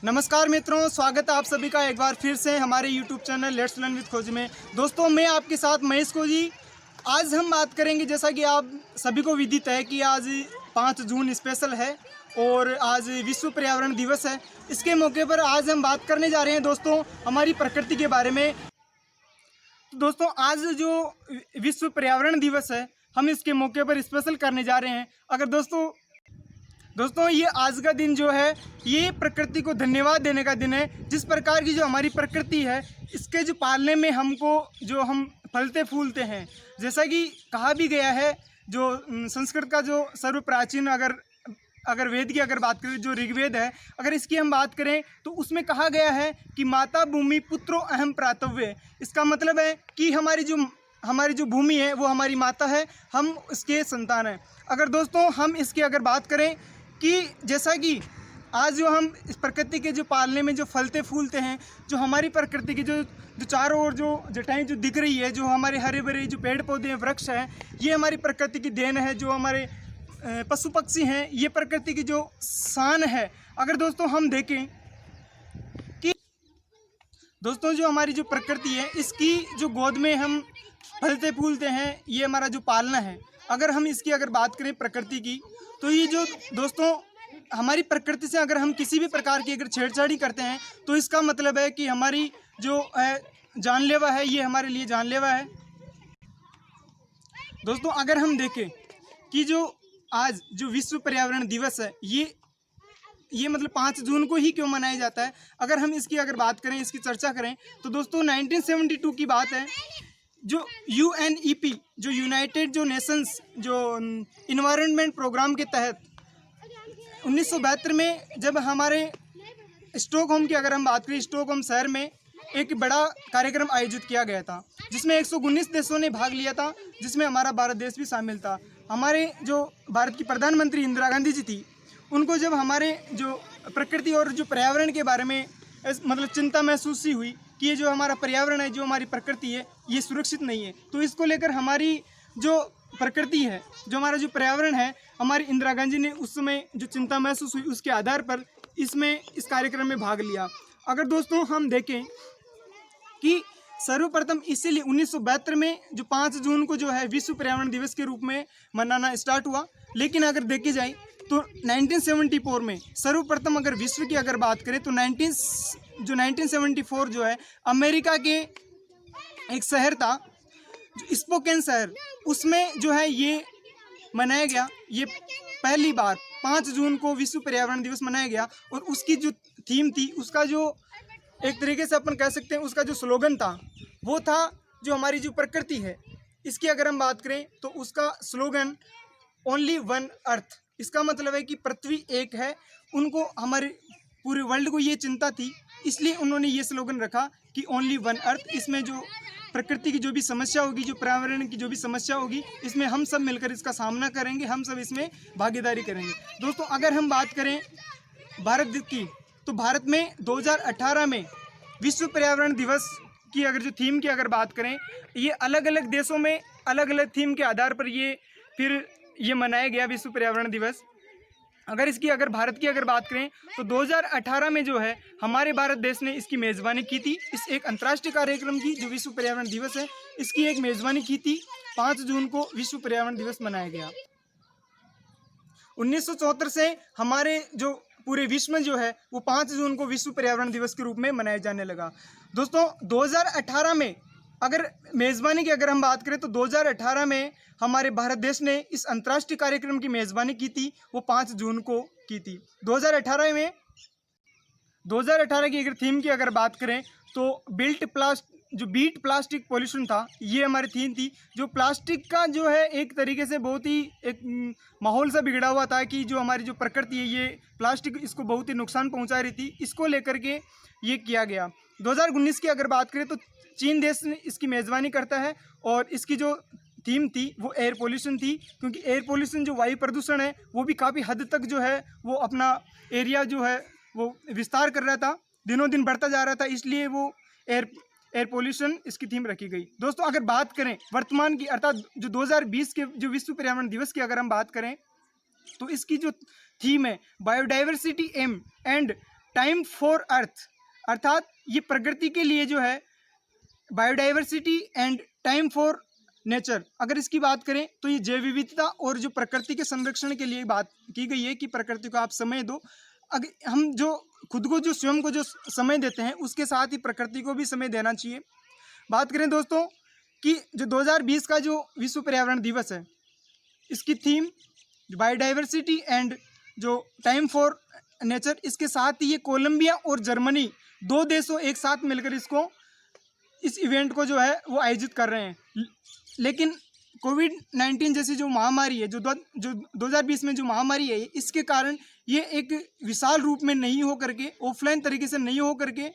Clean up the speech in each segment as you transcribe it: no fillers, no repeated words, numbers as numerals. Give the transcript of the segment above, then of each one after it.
नमस्कार मित्रों, स्वागत है आप सभी का एक बार फिर से हमारे YouTube channel let's learn with खोजी में। दोस्तों, मैं आपके साथ महेश खोजी। आज हम बात करेंगे, जैसा कि आप सभी को विदित है कि आज 5 जून स्पेशल है और आज विश्व पर्यावरण दिवस है। इसके मौके पर आज हम बात करने जा रहे हैं दोस्तों हमारी प्रकृति के बारे में। तो दोस्तों, आज जो विश्व पर्यावरण दिवस है, हम इसके मौके पर स्पेशल करने जा रहे हैं। अगर दोस्तों ये आज का दिन जो है, ये प्रकृति को धन्यवाद देने का दिन है। जिस प्रकार की जो हमारी प्रकृति है, इसके जो पालने में हमको जो हम फलते फूलते हैं, जैसा कि कहा भी गया है, जो संस्कृत का जो सर्व प्राचीन अगर वेद की अगर बात करें, जो ऋग्वेद है, अगर इसकी हम बात करें तो उसमें कहा गया है कि माता भूमि पुत्रो अहम प्रातव्य। इसका मतलब है कि हमारी जो भूमि है वो हमारी माता है, हम इसके संतान हैं। अगर दोस्तों हम इसकी अगर बात करें कि जैसा कि आज जो हम इस प्रकृति के जो पालने में जो फलते फूलते हैं, जो हमारी प्रकृति की जो चारों ओर जो जटाएं जो दिख रही है, जो हमारे हरे भरे जो पेड़ पौधे हैं, वृक्ष हैं, ये हमारी प्रकृति की देन है। जो हमारे पशु पक्षी हैं, ये प्रकृति की जो शान है। अगर दोस्तों हम देखें कि दोस्तों जो हमारी जो प्रकृति है, इसकी जो गोद में हम फलते फूलते हैं, ये हमारा जो पालना है। अगर हम इसकी अगर बात करें प्रकृति की, तो ये जो दोस्तों हमारी प्रकृति से अगर हम किसी भी प्रकार की अगर छेड़छाड़ी करते हैं, तो इसका मतलब है कि हमारी जो जानलेवा है, ये हमारे लिए जानलेवा है। दोस्तों अगर हम देखें कि जो आज जो विश्व पर्यावरण दिवस है, ये मतलब 5 जून को ही क्यों मनाया जाता है, अगर हम इसकी अगर बात करें, इसकी चर्चा करें, तो दोस्तों 1972 की बात है। जो UNEP जो यूनाइटेड जो नेशंस जो इन्वायरमेंट प्रोग्राम के तहत 1972 में जब हमारे स्टॉकहोम की अगर हम बात करें, स्टॉकहोम शहर में एक बड़ा कार्यक्रम आयोजित किया गया था, जिसमें 119 देशों ने भाग लिया था, जिसमें हमारा भारत देश भी शामिल था। हमारे जो भारत की प्रधानमंत्री इंदिरा गांधी जी थी, उनको जब हमारे जो प्रकृति और जो पर्यावरण के बारे में मतलब चिंता महसूस हुई कि ये जो हमारा पर्यावरण है, जो हमारी प्रकृति है, ये सुरक्षित नहीं है, तो इसको लेकर हमारी जो प्रकृति है, जो हमारा जो पर्यावरण है, हमारी इंदिरा गांधी ने उस समय जो चिंता महसूस हुई, उसके आधार पर इस कार्यक्रम में भाग लिया। अगर दोस्तों हम देखें कि सर्वप्रथम इसीलिए 1972 में जो 5 जून को जो है विश्व पर्यावरण दिवस के रूप में मनाना स्टार्ट हुआ। लेकिन अगर देखे जाए तो 1974 में सर्वप्रथम अगर विश्व की अगर बात करें तो 1974 जो है अमेरिका के एक शहर था, जो स्पोकेन शहर, उसमें जो है ये मनाया गया। ये पहली बार 5 जून को विश्व पर्यावरण दिवस मनाया गया और उसकी जो थीम थी, उसका जो एक तरीके से अपन कह सकते हैं, उसका जो स्लोगन था वो था, जो हमारी जो प्रकृति है, इसकी अगर हम बात करें तो उसका स्लोगन ओनली वन अर्थ। इसका मतलब है कि पृथ्वी एक है। उनको हमारे पूरे वर्ल्ड को ये चिंता थी, इसलिए उन्होंने ये स्लोगन रखा कि ओनली वन अर्थ। इसमें जो प्रकृति की जो भी समस्या होगी, जो पर्यावरण की जो भी समस्या होगी, इसमें हम सब मिलकर इसका सामना करेंगे, हम सब इसमें भागीदारी करेंगे। दोस्तों अगर हम बात करें भारत की, तो भारत में 2018 में विश्व पर्यावरण दिवस की अगर जो थीम की अगर बात करें, ये अलग अलग देशों में अलग अलग थीम के आधार पर ये मनाया गया विश्व पर्यावरण दिवस। अगर इसकी अगर भारत की अगर बात करें तो 2018 में जो है हमारे भारत देश ने इसकी मेज़बानी की थी। इस एक अंतर्राष्ट्रीय कार्यक्रम की जो विश्व पर्यावरण दिवस है, इसकी एक मेज़बानी की थी। 5 जून को विश्व पर्यावरण दिवस मनाया गया। 1974 से हमारे जो पूरे विश्व में जो है वो 5 जून को विश्व पर्यावरण दिवस के रूप में मनाया जाने लगा। दोस्तों 2018 में अगर मेज़बानी की अगर हम बात करें तो 2018 में हमारे भारत देश ने इस अंतर्राष्ट्रीय कार्यक्रम की मेज़बानी की थी, वो 5 जून को की थी। 2018 की अगर थीम की अगर बात करें तो बीट प्लास्टिक पॉल्यूशन था, ये हमारी थीम थी। जो प्लास्टिक का जो है एक तरीके से बहुत ही एक माहौल सा बिगड़ा हुआ था कि जो हमारी जो प्रकृति है, ये प्लास्टिक इसको बहुत ही नुकसान पहुंचा रही थी, इसको लेकर के ये किया गया। 2019 की अगर बात करें तो चीन देश ने इसकी मेज़बानी करता है और इसकी जो थीम थी वो एयर पोल्यूशन थी, क्योंकि एयर पोल्यूशन जो वायु प्रदूषण है वो भी काफ़ी हद तक जो है वो अपना एरिया जो है वो विस्तार कर रहा था, दिनों दिन बढ़ता जा रहा था, इसलिए वो एयर पोल्यूशन इसकी थीम रखी गई। दोस्तों अगर बात करें वर्तमान की, अर्थात जो 2020 के जो विश्व पर्यावरण दिवस की अगर हम बात करें, तो इसकी जो थीम है biodiversity um and time for earth, अर्थात ये प्रकृति के लिए जो है biodiversity and time for nature, अगर इसकी बात करें तो ये जैव विविधता और जो प्रकृति के संरक्षण के लिए बात की गई है कि प्रकृति को आप समय दो। अगर हम जो खुद को जो स्वयं को जो समय देते हैं उसके साथ ही प्रकृति को भी समय देना चाहिए। बात करें दोस्तों कि जो 2020 का जो विश्व पर्यावरण दिवस है, इसकी थीम बायोडाइवर्सिटी एंड जो टाइम फॉर नेचर, इसके साथ ही ये कोलंबिया और जर्मनी 2 देशों एक साथ मिलकर इस इवेंट को जो है वो आयोजित कर रहे हैं। लेकिन कोविड-19 जैसी जो महामारी है, जो 2020 में जो महामारी है, इसके कारण ये एक विशाल रूप में नहीं हो करके, ऑफलाइन तरीके से नहीं हो करके,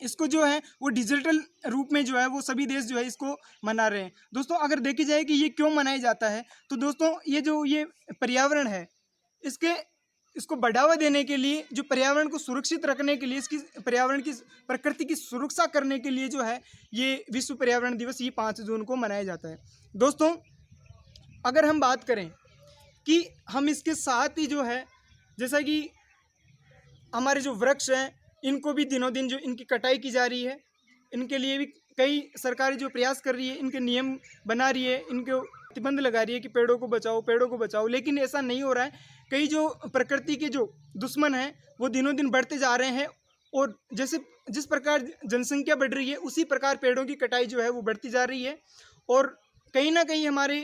इसको जो है वो डिजिटल रूप में जो है वो सभी देश जो है इसको मना रहे हैं। दोस्तों अगर देखी जाए कि ये क्यों मनाया जाता है, तो दोस्तों ये पर्यावरण है, इसको बढ़ावा देने के लिए, जो पर्यावरण को सुरक्षित रखने के लिए, इसकी पर्यावरण की प्रकृति की सुरक्षा करने के लिए जो है ये विश्व पर्यावरण दिवस ये 5 जून को मनाया जाता है। दोस्तों अगर हम बात करें कि हम इसके साथ ही जो है, जैसा कि हमारे जो वृक्ष हैं इनको भी दिनों दिन जो इनकी कटाई की जा रही है, इनके लिए भी कई सरकारें जो प्रयास कर रही है, इनके नियम बना रही है, इनको प्रतिबंध लगा रही है कि पेड़ों को बचाओ, लेकिन ऐसा नहीं हो रहा है। कई जो प्रकृति के जो दुश्मन हैं वो दिनों दिन बढ़ते जा रहे हैं, और जिस प्रकार जनसंख्या बढ़ रही है उसी प्रकार पेड़ों की कटाई जो है वो बढ़ती जा रही है। और कहीं ना कहीं हमारे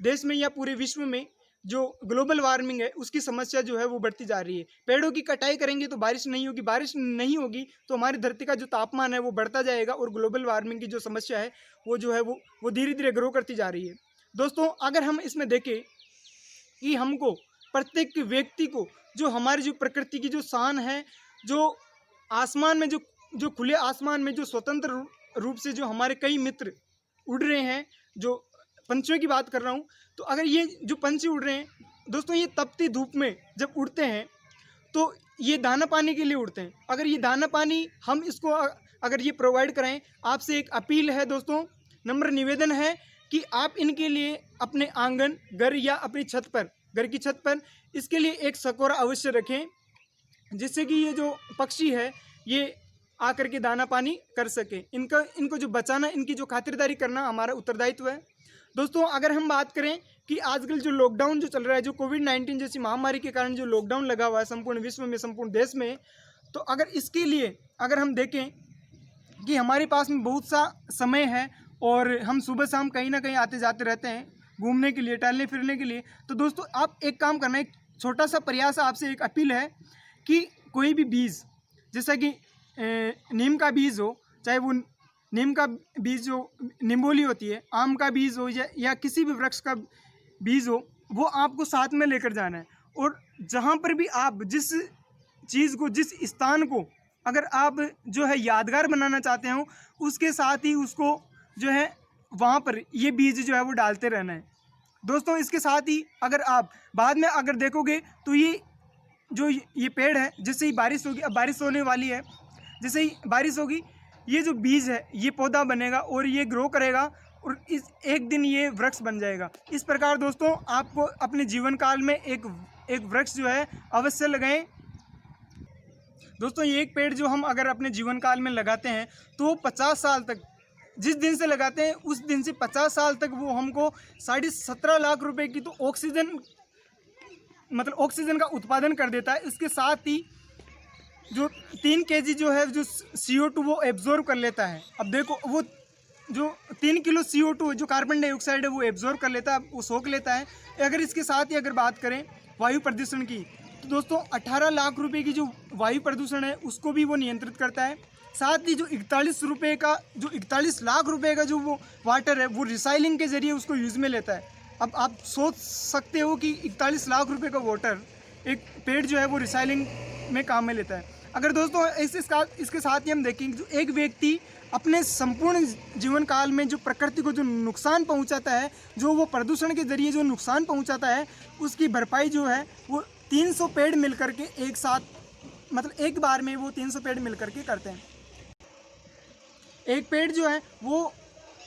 देश में या पूरे विश्व में जो ग्लोबल वार्मिंग है उसकी समस्या जो है वो बढ़ती जा रही है। पेड़ों की कटाई करेंगे तो बारिश नहीं होगी तो हमारी धरती का जो तापमान है वो बढ़ता जाएगा, और ग्लोबल वार्मिंग की जो समस्या है वो जो है वो धीरे धीरे ग्रो करती जा रही है। दोस्तों अगर हम इसमें देखें कि हमको प्रत्येक व्यक्ति को जो हमारी जो प्रकृति की जो शान है, जो आसमान में जो खुले आसमान में जो स्वतंत्र रूप से जो हमारे कई मित्र उड़ रहे हैं, जो पंछियों की बात कर रहा हूँ, तो अगर ये जो पंछी उड़ रहे हैं दोस्तों, ये तपती धूप में जब उड़ते हैं तो ये दाना पानी के लिए उड़ते हैं। अगर ये दाना पानी हम इसको अगर ये प्रोवाइड कराएं, आपसे एक अपील है दोस्तों, नम्र निवेदन है कि आप इनके लिए अपने आंगन, घर या अपनी घर की छत पर इसके लिए एक सकोरा अवश्य रखें, जिससे कि ये जो पक्षी है ये आकर के दाना पानी कर सके। इनको जो बचाना, इनकी जो खातिरदारी करना हमारा उत्तरदायित्व है। दोस्तों अगर हम बात करें कि आजकल जो लॉकडाउन जो चल रहा है, जो कोविड-19 जैसी महामारी के कारण जो लॉकडाउन लगा हुआ है संपूर्ण विश्व में, संपूर्ण देश में, तो अगर इसके लिए अगर हम देखें कि हमारे पास में बहुत सा समय है और हम सुबह शाम कहीं ना कहीं आते जाते रहते हैं घूमने के लिए, टहलने फिरने के लिए, तो दोस्तों आप एक काम करना, एक छोटा सा प्रयास, आपसे एक अपील है कि कोई भी बीज, जैसा कि नीम का बीज हो, चाहे वो नीम का बीज जो निम्बोली होती है, आम का बीज हो या किसी भी वृक्ष का बीज हो, वो आपको साथ में लेकर जाना है। और जहाँ पर भी आप जिस चीज़ को, जिस स्थान को अगर आप जो है यादगार बनाना चाहते हो, उसके साथ ही उसको जो है वहाँ पर ये बीज जो है वो डालते रहना है। दोस्तों इसके साथ ही अगर आप बाद में अगर देखोगे तो ये पेड़ है, जैसे ही बारिश होगी, अब बारिश होने वाली है, जैसे ही बारिश होगी ये जो बीज है ये पौधा बनेगा और ये ग्रो करेगा और एक दिन ये वृक्ष बन जाएगा। इस प्रकार दोस्तों आपको अपने जीवन काल में एक वृक्ष जो है अवश्य लगाएं। दोस्तों ये एक पेड़ जो हम अगर अपने जीवन काल में लगाते हैं तो 50 साल तक, जिस दिन से लगाते हैं उस दिन से 50 साल तक वो हमको 17.5 लाख रुपए की तो ऑक्सीजन का उत्पादन कर देता है। इसके साथ ही जो 3 kg जो है जो CO2 वो एब्जॉर्ब कर लेता है। अब देखो वो जो 3 किलो CO2 जो कार्बन डाइऑक्साइड है वो एब्जॉर्ब कर लेता है, वो सोख लेता है। अगर इसके साथ ही अगर बात करें वायु प्रदूषण की, तो दोस्तों 18 लाख रुपए की जो वायु प्रदूषण है उसको भी वो नियंत्रित करता है। साथ ही जो 41 लाख रुपए का जो वो वाटर है वो रिसाइलिंग के ज़रिए उसको यूज़ में लेता है। अब आप सोच सकते हो कि 41 लाख रुपए का वाटर एक पेड़ जो है वो रिसाइलिंग में काम में लेता है। अगर दोस्तों इसके साथ ही हम देखेंगे जो एक व्यक्ति अपने संपूर्ण जीवन काल में जो प्रकृति को जो नुकसान पहुंचाता है, जो वो प्रदूषण के ज़रिए जो नुकसान पहुंचाता है, उसकी भरपाई जो है वो 300 पेड़ मिल करके एक साथ, मतलब एक बार में वो 300 पेड़ मिल करके करते हैं। एक पेड़ जो है वो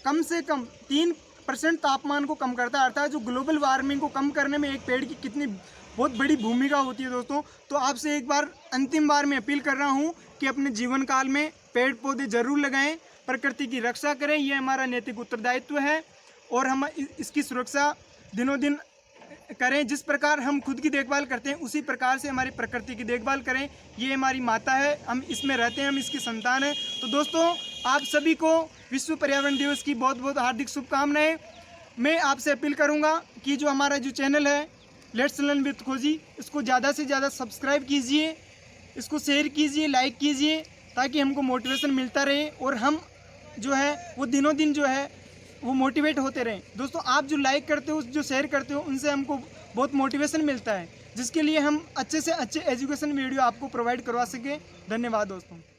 कम से कम 3% तापमान को कम करता है, अर्थात जो ग्लोबल वार्मिंग को कम करने में एक पेड़ की कितनी बहुत बड़ी भूमिका होती है दोस्तों। तो आपसे एक बार अंतिम बार मैं अपील कर रहा हूँ कि अपने जीवन काल में पेड़ पौधे जरूर लगाएं, प्रकृति की रक्षा करें, ये हमारा नैतिक उत्तरदायित्व है और हम इसकी सुरक्षा दिनों दिन करें। जिस प्रकार हम खुद की देखभाल करते हैं उसी प्रकार से हमारी प्रकृति की देखभाल करें। ये हमारी माता है, हम इसमें रहते हैं, हम इसकी संतान हैं। तो दोस्तों आप सभी को विश्व पर्यावरण दिवस की बहुत बहुत हार्दिक शुभकामनाएं। मैं आपसे अपील करूंगा कि जो हमारा जो चैनल है लेट्स लर्न विद खोजी, इसको ज़्यादा से ज़्यादा सब्सक्राइब कीजिए, इसको शेयर कीजिए, लाइक कीजिए, ताकि हमको मोटिवेशन मिलता रहे और हम जो है वो दिनों दिन जो है वो मोटिवेट होते रहें। दोस्तों आप जो लाइक करते हो, जो शेयर करते हो, उनसे हमको बहुत मोटिवेशन मिलता है, जिसके लिए हम अच्छे से अच्छे एजुकेशन वीडियो आपको प्रोवाइड करवा सकें। धन्यवाद दोस्तों।